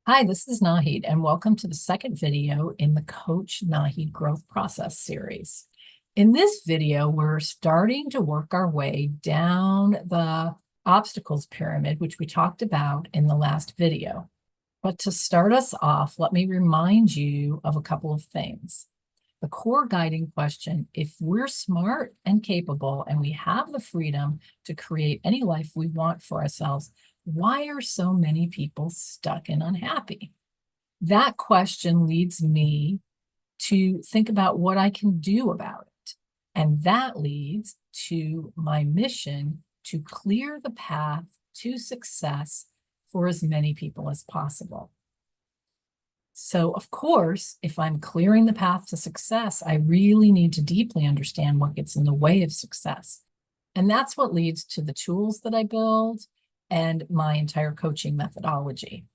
Hi, this is Nahid, and welcome to the second video in the Coach Nahid Growth Process series. In this video, we're starting to work our way down the obstacles pyramid, which we talked about in the last video. But to start us off, let me remind you of a couple of things. The core guiding question: if we're smart and capable and we have the freedom to create any life we want for ourselves, why are so many people stuck and unhappy? That question leads me to think about what I can do about it. And that leads to my mission to clear the path to success for as many people as possible. So, of course, if I'm clearing the path to success, I really need to deeply understand what gets in the way of success. And that's what leads to the tools that I build and my entire coaching methodology.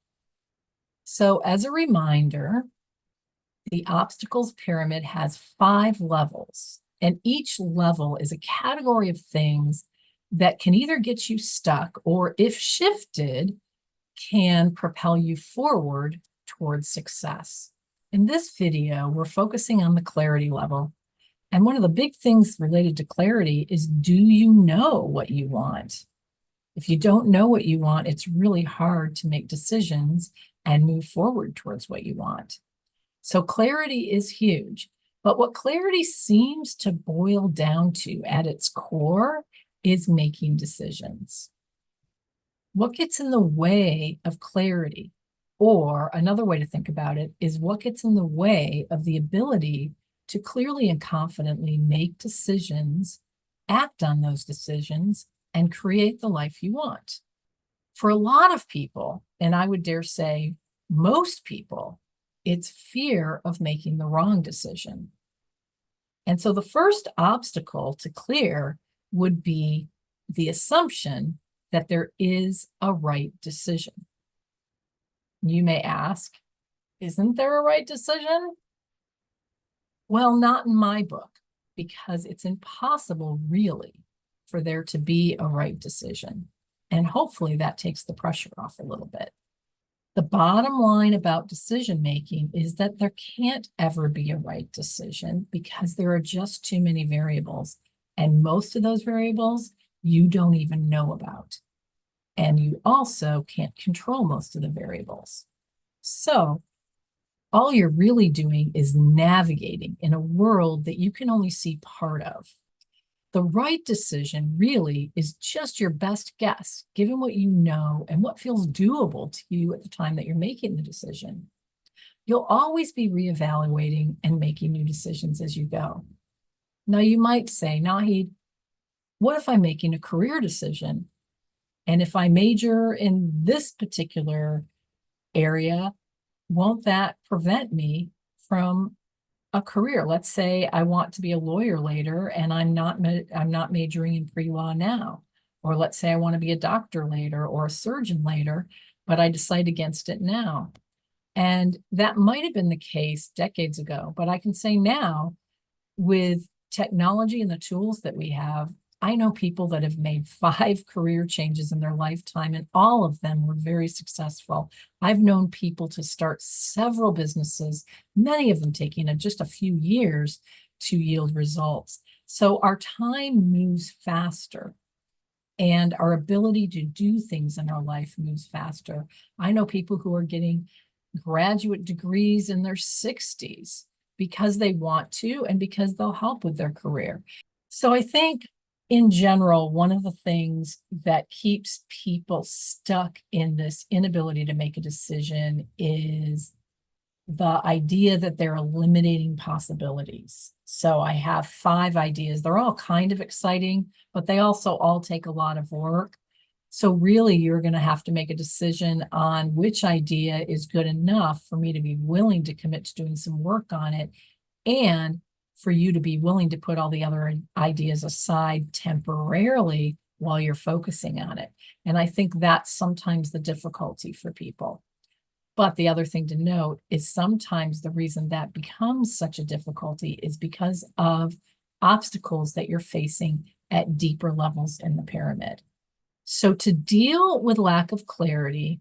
So, as a reminder, the obstacles pyramid has 5 levels, and each level is a category of things that can either get you stuck or, if shifted, can propel you forward towards success. In this video, we're focusing on the clarity level. And one of the big things related to clarity is, do you know what you want? If you don't know what you want, it's really hard to make decisions and move forward towards what you want. So clarity is huge. But what clarity seems to boil down to at its core is making decisions. What gets in the way of clarity, or another way to think about it, is what gets in the way of the ability to clearly and confidently make decisions, act on those decisions, and create the life you want. For a lot of people, and I would dare say most people, it's fear of making the wrong decision. And so the first obstacle to clear would be the assumption that there is a right decision. You may ask, isn't there a right decision? Well, not in my book, because it's impossible, really, for there to be a right decision. And hopefully that takes the pressure off a little bit. The bottom line about decision making is that there can't ever be a right decision because there are just too many variables. And most of those variables you don't even know about. And you also can't control most of the variables. So all you're really doing is navigating in a world that you can only see part of. The right decision really is just your best guess, given what you know and what feels doable to you at the time that you're making the decision. You'll always be reevaluating and making new decisions as you go. Now, you might say, Nahid, what if I'm making a career decision? And if I major in this particular area, won't that prevent me from a career? Let's say I want to be a lawyer later and I'm not majoring in pre-law now. Or let's say I want to be a doctor later or a surgeon later, but I decide against it now. And that might have been the case decades ago, but I can say now, with technology and the tools that we have, I know people that have made 5 career changes in their lifetime, and all of them were very successful. I've known people to start several businesses, many of them taking just a few years to yield results. So our time moves faster, and our ability to do things in our life moves faster. I know people who are getting graduate degrees in their 60s because they want to and because they'll help with their career. So I think in general, one of the things that keeps people stuck in this inability to make a decision is the idea that they're eliminating possibilities. So I have 5 ideas. They're all kind of exciting, but they also all take a lot of work. So really, you're going to have to make a decision on which idea is good enough for me to be willing to commit to doing some work on it, and for you to be willing to put all the other ideas aside temporarily while you're focusing on it. And I think that's sometimes the difficulty for people. But the other thing to note is sometimes the reason that becomes such a difficulty is because of obstacles that you're facing at deeper levels in the pyramid. So to deal with lack of clarity,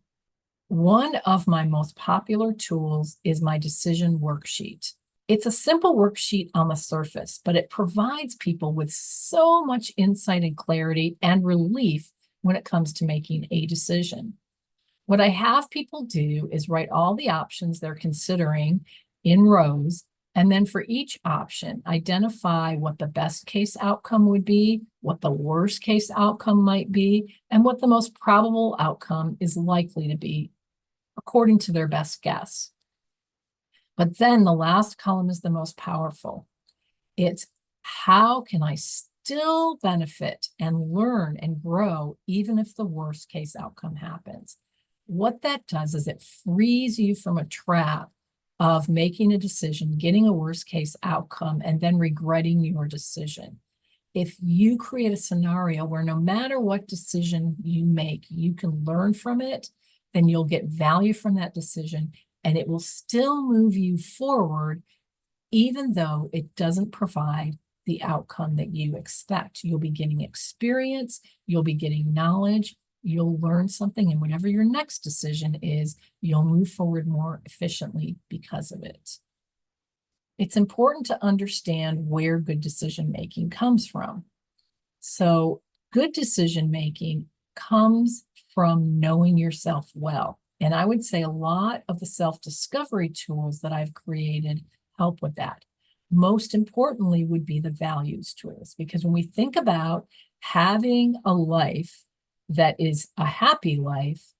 One of my most popular tools is my decision worksheet. It's a simple worksheet on the surface, but it provides people with so much insight and clarity and relief when it comes to making a decision. What I have people do is write all the options they're considering in rows, and then for each option, identify what the best case outcome would be, what the worst case outcome might be, and what the most probable outcome is likely to be according to their best guess. But then the last column is the most powerful. It's how can I still benefit and learn and grow even if the worst case outcome happens? What that does is it frees you from a trap of making a decision, getting a worst case outcome, and then regretting your decision. If you create a scenario where no matter what decision you make, you can learn from it, then you'll get value from that decision and it will still move you forward, even though it doesn't provide the outcome that you expect. You'll be getting experience, you'll be getting knowledge, you'll learn something, and whatever your next decision is, you'll move forward more efficiently because of it. It's important to understand where good decision making comes from. So, good decision making comes from knowing yourself well. And I would say a lot of the self-discovery tools that I've created help with that. Most importantly would be the values tools, because when we think about having a life that is a happy life,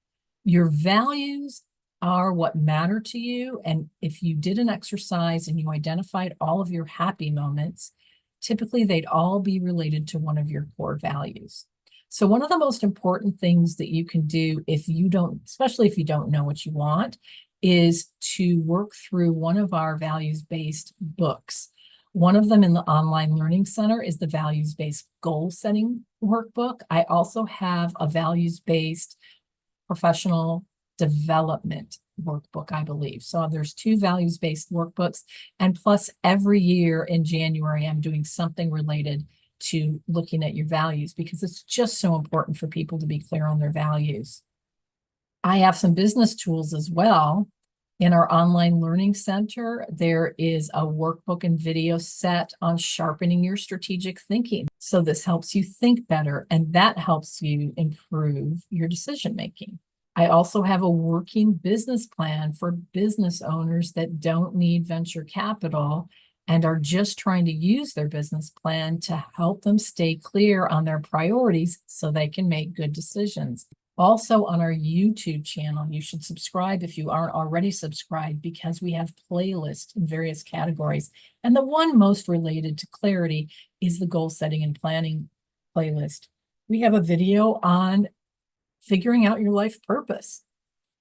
your values are what matter to you. And if you did an exercise and you identified all of your happy moments, typically they'd all be related to one of your core values. So one of the most important things that you can do if you don't, especially if you don't know what you want, is to work through one of our values-based books. One of them in the Online Learning Center is the values-based goal setting workbook. I also have a values-based professional development workbook, I believe. So there's 2 values-based workbooks. And plus every year in January, I'm doing something related to looking at your values because it's just so important for people to be clear on their values. I have some business tools as well. In our Online Learning Center, there is a workbook and video set on sharpening your strategic thinking. So this helps you think better, and that helps you improve your decision making. I also have a working business plan for business owners that don't need venture capital and are just trying to use their business plan to help them stay clear on their priorities so they can make good decisions. Also on our YouTube channel, you should subscribe if you aren't already subscribed because we have playlists in various categories. And the one most related to clarity is the goal setting and planning playlist. We have a video on figuring out your life purpose.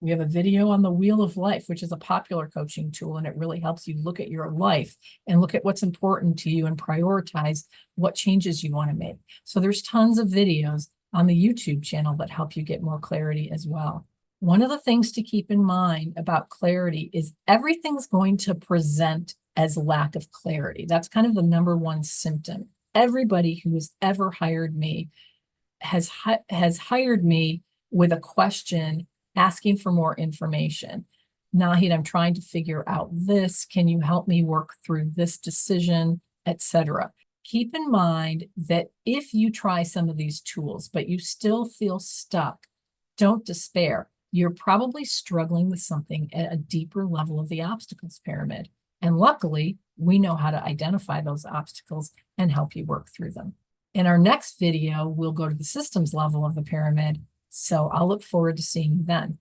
We have a video on the Wheel of Life, which is a popular coaching tool, and it really helps you look at your life and look at what's important to you and prioritize what changes you want to make. So there's tons of videos on the YouTube channel that help you get more clarity as well. One of the things to keep in mind about clarity is everything's going to present as lack of clarity. That's kind of the number one symptom. Everybody who has ever hired me has hired me with a question asking for more information. Nahid, I'm trying to figure out this. Can you help me work through this decision, etc.? Keep in mind that if you try some of these tools, but you still feel stuck, don't despair. You're probably struggling with something at a deeper level of the obstacles pyramid. And luckily, we know how to identify those obstacles and help you work through them. In our next video, we'll go to the systems level of the pyramid. So I'll look forward to seeing you then.